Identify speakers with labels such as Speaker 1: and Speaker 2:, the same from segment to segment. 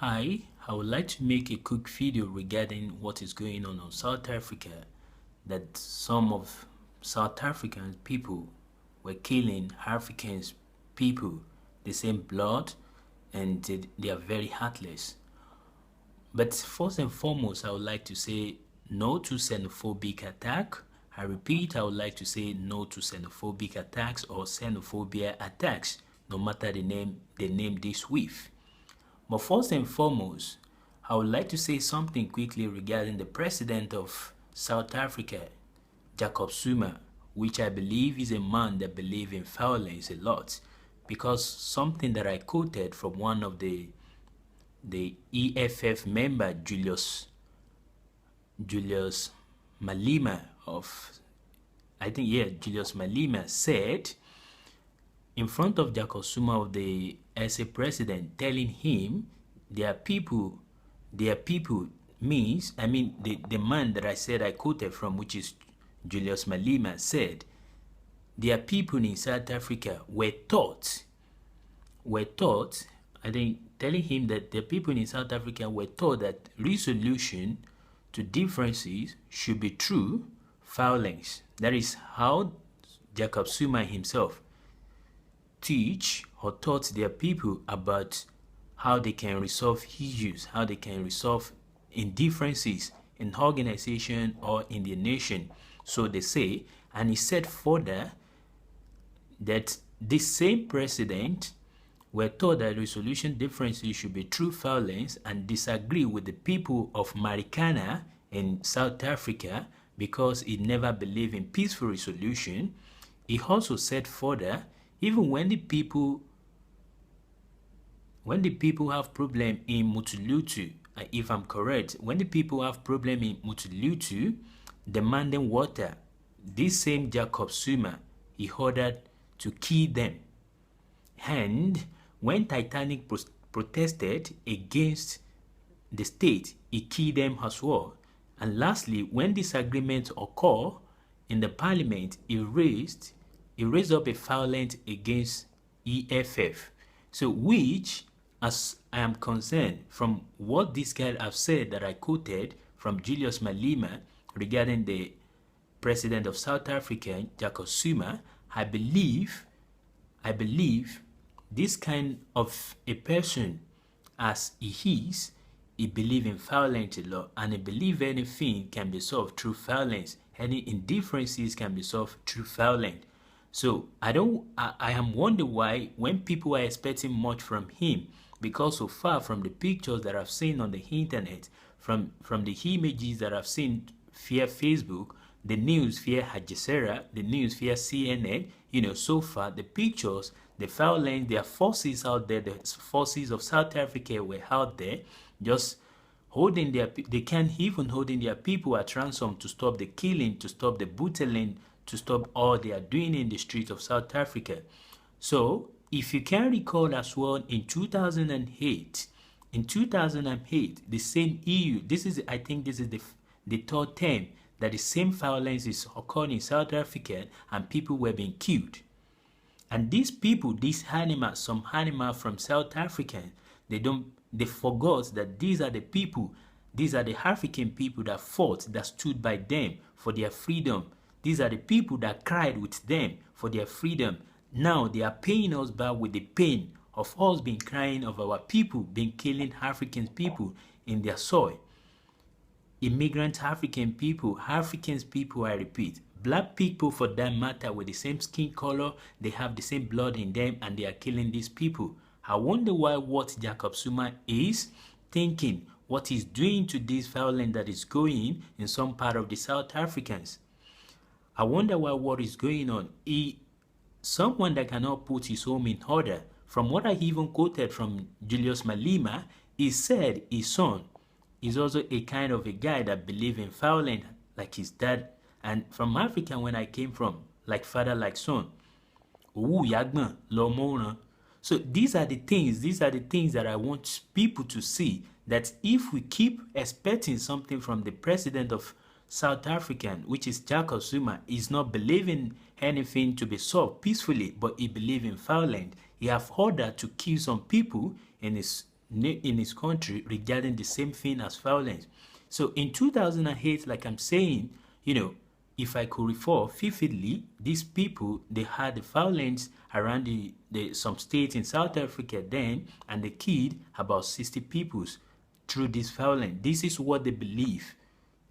Speaker 1: Hi, I would like to make a quick video regarding what is going on South Africa, that some of South African people were killing African people, the same blood, and they are very heartless. But first and foremost, I would like to say no to xenophobic attack. I repeat, I would like to say no to xenophobic attacks or xenophobia attacks, no matter the name they name this with. But first and foremost, I would like to say something quickly regarding the president of South Africa, Jacob Zuma, which I believe is a man that believes in violence a lot, because something that I quoted from one of the EFF member, Julius Malema Julius Malema said in front of Jacob Zuma of the SA president, telling him their people means, the man that I said I quoted from, which is Julius Malema, said their people in South Africa were taught, telling him that the people in South Africa were taught that resolution to differences should be through violence. That is how Jacob Zuma himself teach or taught their people about how they can resolve issues, how they can resolve indifferences in organization or in the nation. So they say, and he said further that this same president were taught that resolution differences should be through violence and disagree with the people of Marikana in South Africa because he never believed in peaceful resolution. He also said further, even when the people have problem in Mutulutu, if I'm correct, when the people have problem in Mutulutu demanding water, this same Jacob Zuma, he ordered to kill them. And when Titanic protested against the state, he killed them as well. And lastly, when disagreements occur in the parliament, he raised up a violence against EFF. So which, as I am concerned, from what this guy have said that I quoted from Julius Malema regarding the president of South Africa, Jacob Zuma, I believe this kind of a person, as he is, he believes in violence a lot, and he believes anything can be solved through violence. Any indifferences can be solved through violence. So I am wondering why when people are expecting much from him, because so far from the pictures that I've seen on the internet, from the images that I've seen via Facebook, the news via Al Jazeera, the news via CNN, so far the pictures, the violence, their forces out there, the forces of South Africa were out there just holding they can't even holding their people at ransom to stop the killing, to stop the butchering, to stop all they are doing in the streets of South Africa. So if you can recall as well, in 2008, the same EU, I think this is the third time that the same violence is occurring in South Africa and people were being killed. And these people, some animals from South Africa, they forgot that these are the people, these are the African people that fought, that stood by them for their freedom. These are the people that cried with them for their freedom. Now they are paying us back with the pain of us being crying of our people being killing African people in their soil. Immigrant African people, Africans people, I repeat, black people for that matter, with the same skin color, they have the same blood in them and they are killing these people. I wonder why what Jacob Zuma is thinking, what he's doing to this violence that is going in some part of the South Africans. I wonder why what is going on. Someone that cannot put his home in order. From what I even quoted from Julius Malema, he said his son is also a kind of a guy that believes in violence like his dad. And from Africa, when I came from, like father, like son. So these are the things that I want people to see, that if we keep expecting something from the president of South African, which is Jacob Zuma, is not believing anything to be solved peacefully, but he believes in violence. He have ordered to kill some people in his in his country regarding the same thing as violence. So in 2008, like I'm saying, if I could recall vividly, these people, they had the violence around some states in South Africa then, and they killed about 60 people through this violence. This is what they believe.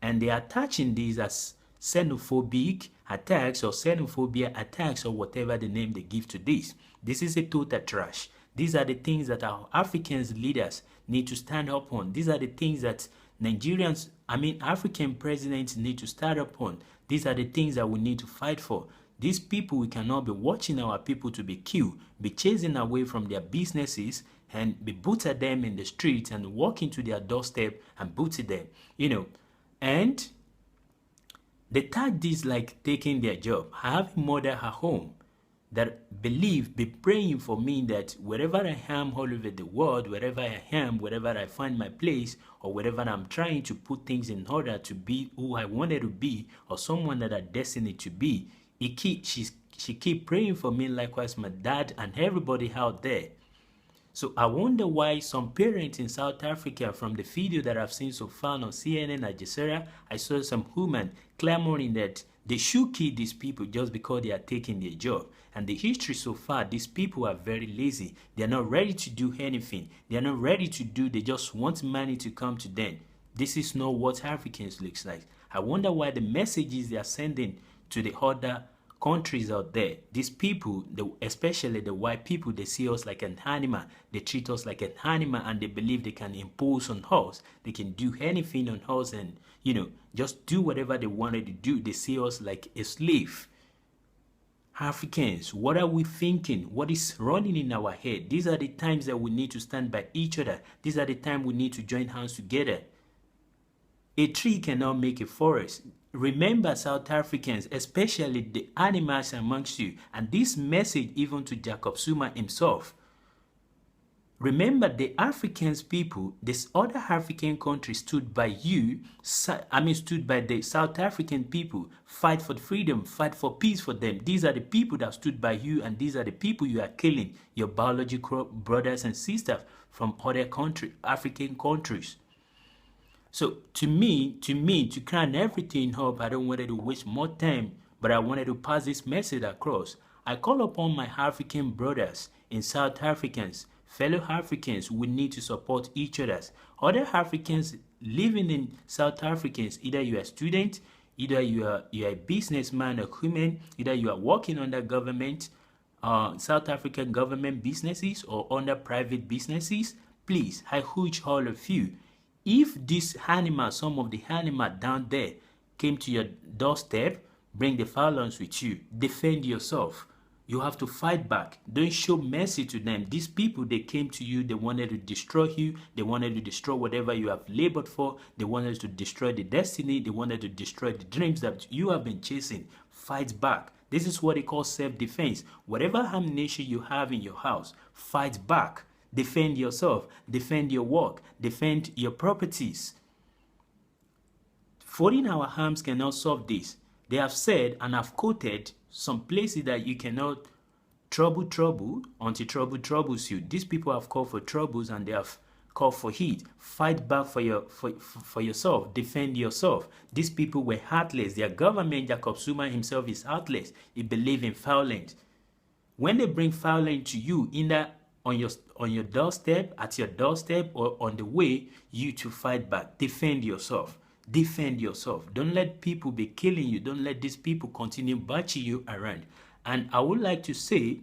Speaker 1: And they are attaching these as xenophobic attacks or xenophobia attacks or whatever the name they give to this. This is a total trash. These are the things that our Africans leaders need to stand up on. These are the things that African presidents need to stand up on. These are the things that we need to fight for. These people, we cannot be watching our people to be killed, be chasing away from their businesses, and be booted them in the streets and walk into their doorstep and booted them, And they tag this like taking their job. I have a mother at home that be praying for me that wherever I am all over the world, wherever I am, wherever I find my place, or wherever I'm trying to put things in order to be who I wanted to be, or someone that I'm destined to be, she keep praying for me, likewise my dad and everybody out there. So I wonder why some parents in South Africa, from the video that I've seen so far on CNN, Al Jazeera, I saw some women clamoring that they should kill these people just because they are taking their job. And the history so far, these people are very lazy. They are not ready to do anything. They are not ready to do, they just want money to come to them. This is not what Africans looks like. I wonder why the messages they are sending to the other countries out there, these people, especially the white people, they see us like an animal. They treat us like an animal, and they believe they can impose on us. They can do anything on us and, just do whatever they wanted to do. They see us like a slave. Africans, what are we thinking? What is running in our head? These are the times that we need to stand by each other. These are the times we need to join hands together. A tree cannot make a forest. Remember, South Africans, especially the animals amongst you, and this message even to Jacob Zuma himself. Remember, the Africans people, this other African country stood by you, stood by the South African people, fight for freedom, fight for peace for them. These are the people that stood by you, and these are the people you are killing, your biological brothers and sisters from other African countries. So to crown everything up, I don't want to waste more time, but I wanted to pass this message across. I call upon my African brothers in South Africans, fellow Africans, we need to support each other. Other Africans living in South Africans, either you are a student, either you are a businessman or woman, either you are working under government, South African government businesses or under private businesses, please, I urge all of you, if this animal, some of the animal down there came to your doorstep, bring the violence with you. Defend yourself. You have to fight back. Don't show mercy to them. These people, they came to you. They wanted to destroy you. They wanted to destroy whatever you have labored for. They wanted to destroy the destiny. They wanted to destroy the dreams that you have been chasing. Fight back. This is what they call self-defense. Whatever ammunition you have in your house, fight back. Defend yourself, defend your work, defend your properties. Folding our arms cannot solve this. They have said, and I've quoted some places, that you cannot trouble until trouble troubles you. These people have called for troubles and they have called for heat. Fight back for yourself, defend yourself. These people were heartless. Their government, Jacob Zuma himself, is heartless. He believes in violence. When they bring violence to you, either on your doorstep, at your doorstep, or on the way, you to fight back. Defend yourself. Defend yourself. Don't let people be killing you. Don't let these people continue batching you around. And I would like to say,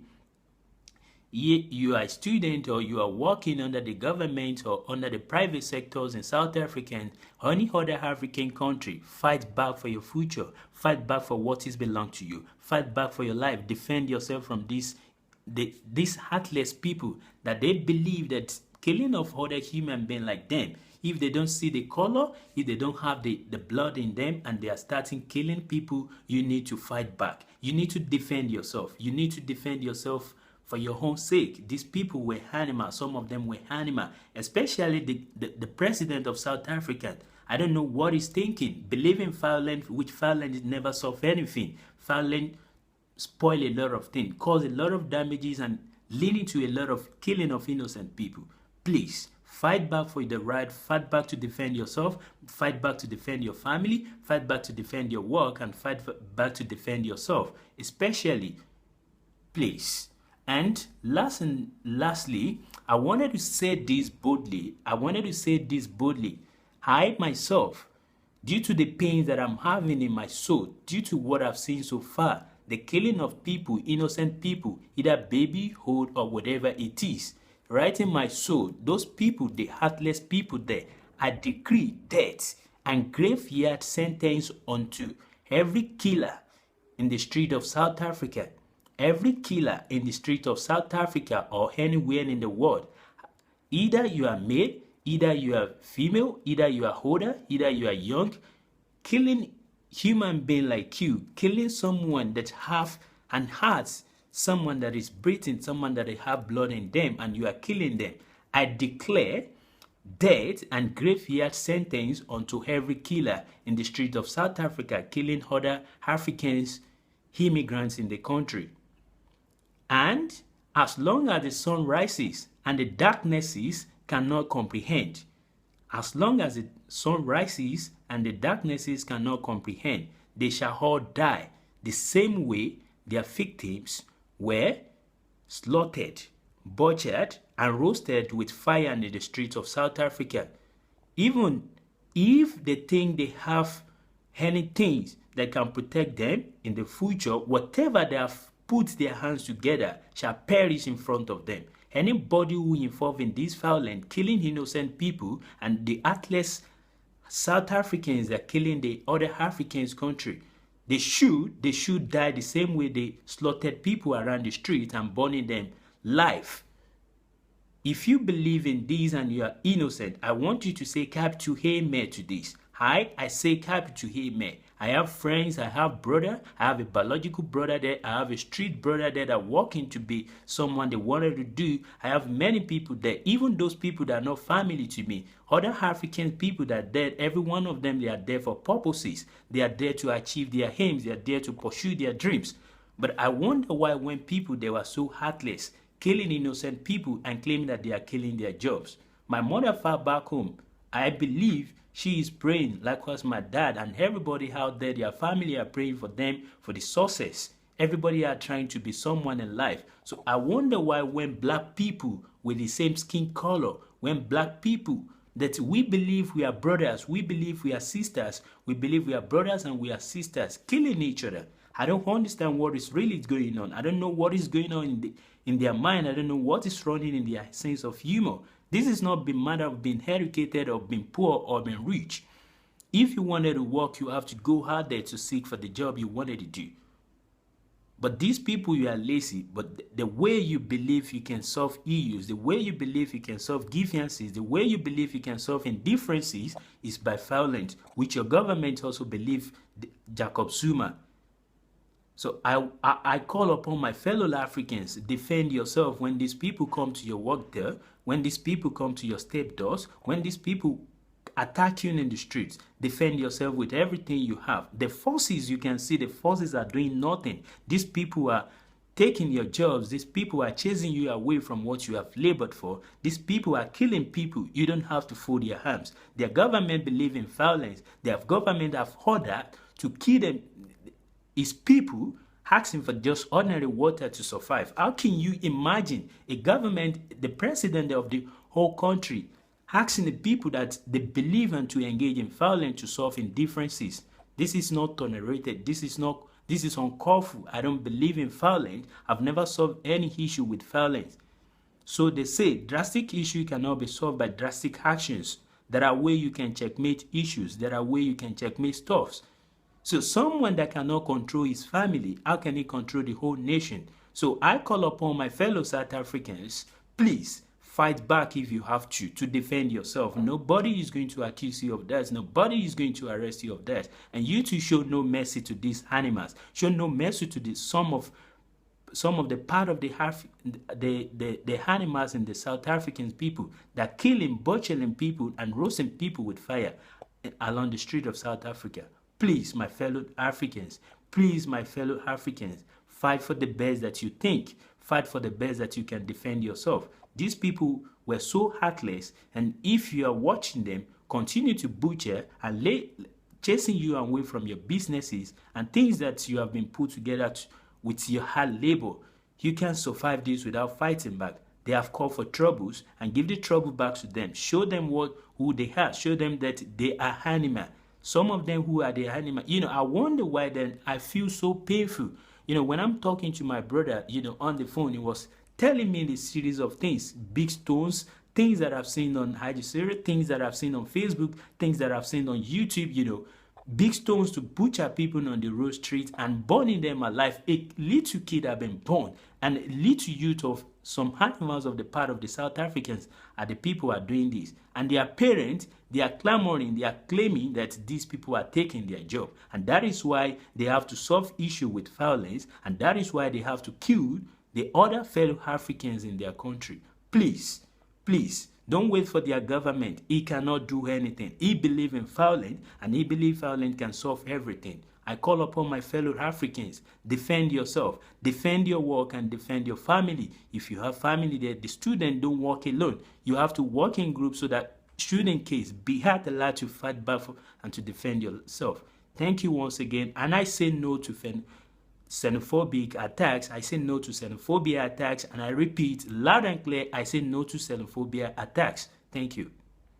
Speaker 1: you are a student or you are working under the government or under the private sectors in South Africa or any other African country, fight back for your future. Fight back for what is belong to you. Fight back for your life. Defend yourself from these heartless people that they believe that killing of other human beings like them, if they don't see the color, if they don't have the blood in them, and they are starting killing people, you need to fight back. You need to defend yourself. You need to defend yourself for your own sake. These people were animals. Some of them were animals, especially the president of South Africa. I don't know what he's thinking. Believing violence, which violence never solve anything. Violence spoil a lot of things, cause a lot of damages, and leading to a lot of killing of innocent people. Please, Fight back for the right, fight back to defend yourself, fight back to defend your family, fight back to defend your work, and fight back to defend yourself, especially, please. And lastly, I wanted to say this boldly. I myself, due to the pains that I'm having in my soul, due to what I've seen so far, the killing of people, innocent people, either baby, old, or whatever it is, right in my soul, those people, the heartless people there, I decree death and graveyard sentence unto every killer in the street of South Africa. Every killer in the street of South Africa or anywhere in the world, either you are male, either you are female, either you are older, either you are young, killing human being like you, killing someone that have and has someone that is breathing, someone that have blood in them, and you are killing them. I declare death and graveyard sentence unto every killer in the street of South Africa, killing other Africans, immigrants in the country. And as long as the sun rises and the darknesses cannot comprehend, as long as the sun rises and the darknesses cannot comprehend, they shall all die the same way their victims were slaughtered, butchered, and roasted with fire in the streets of South Africa. Even if they think they have anything that can protect them in the future, whatever they have put their hands together shall perish in front of them. Anybody who involved in this violence, killing innocent people, and the heartless South Africans that are killing the other Africans country, they should die the same way they slaughtered people around the street and burning them live. If you believe in this and you are innocent, I want you to say capital amen to this. I say capital amen. I have friends, I have brother, I have a biological brother there, I have a street brother there that walking to be someone they wanted to do. I have many people there, even those people that are not family to me. Other African people that are there, every one of them, they are there for purposes. They are there to achieve their aims, they are there to pursue their dreams. But I wonder why when people, they were so heartless, killing innocent people and claiming that they are killing their jobs. My mother far back home, I believe she is praying, likewise my dad, and everybody out there, their family are praying for them for the success. Everybody are trying to be someone in life. So I wonder why when black people with the same skin color, when black people that we believe we are brothers, we believe we are sisters, we believe we are brothers and we are sisters, killing each other. I don't understand what is really going on. I don't know what is going on in their mind. I don't know what is running in their sense of humor. This is not a matter of being educated or being poor or being rich. If you wanted to work, you have to go out there to seek for the job you wanted to do. But these people, you are lazy. But the way you believe you can solve issues, the way you believe you can solve grievances, the way you believe you can solve indifferences is by violence, which your government also believe, Jacob Zuma. So I call upon my fellow Africans, defend yourself when these people come to your work there, when these people come to your step doors, when these people attack you in the streets. Defend yourself with everything you have. The forces, you can see the forces are doing nothing. These people are taking your jobs. These people are chasing you away from what you have labored for. These people are killing people. You don't have to fold your hands. Their government believe in violence. Their government have ordered to kill them. Is people asking for just ordinary water to survive. How can you imagine a government, the president of the whole country, asking the people that they believe in to engage in violence to solve indifferences? This is not tolerated. This is uncalled for. I don't believe in violence. I've never solved any issue with violence. So they say drastic issue cannot be solved by drastic actions. There are ways you can checkmate issues. There are ways you can checkmate stuffs. So someone that cannot control his family, how can he control the whole nation? So I call upon my fellow South Africans, please fight back if you have to defend yourself. Nobody is going to accuse you of that. Nobody is going to arrest you of that. And you too show no mercy to these animals. Show no mercy to some of the part of the animals in the South African people that killing, butchering people and roasting people with fire along the street of South Africa. Please, my fellow Africans, fight for the best that you think. Fight for the best that you can defend yourself. These people were so heartless, and if you are watching them continue to butcher and chasing you away from your businesses and things that you have been put together with your hard labor, you can't survive this without fighting back. They have called for troubles, and give the trouble back to them. Show them who they are. Show them that they are animal. Some of them who are the animal. I wonder why then I feel so painful. When I'm talking to my brother, on the phone, he was telling me the series of things, big stones, things that I've seen on IG, things that I've seen on Facebook, things that I've seen on YouTube, big stones to butcher people on the road street and burning them alive. A little kid have been born, and a little youth of some animals of the part of the South Africans are the people who are doing this. And their parents, they are clamoring, they are claiming that these people are taking their job. And that is why they have to solve issue with violence, and that is why they have to kill the other fellow Africans in their country. Please, don't wait for their government. He cannot do anything. He believes in violence, and he believes violence can solve everything. I call upon my fellow Africans, defend yourself, defend your work, and defend your family. If you have family there, the student don't work alone. You have to work in groups so that should in case be had allowed to fight back and to defend yourself. Thank you once again, and I say no to xenophobic attacks. I say no to xenophobia attacks, and I repeat loud and clear, I say no to xenophobia attacks. Thank you.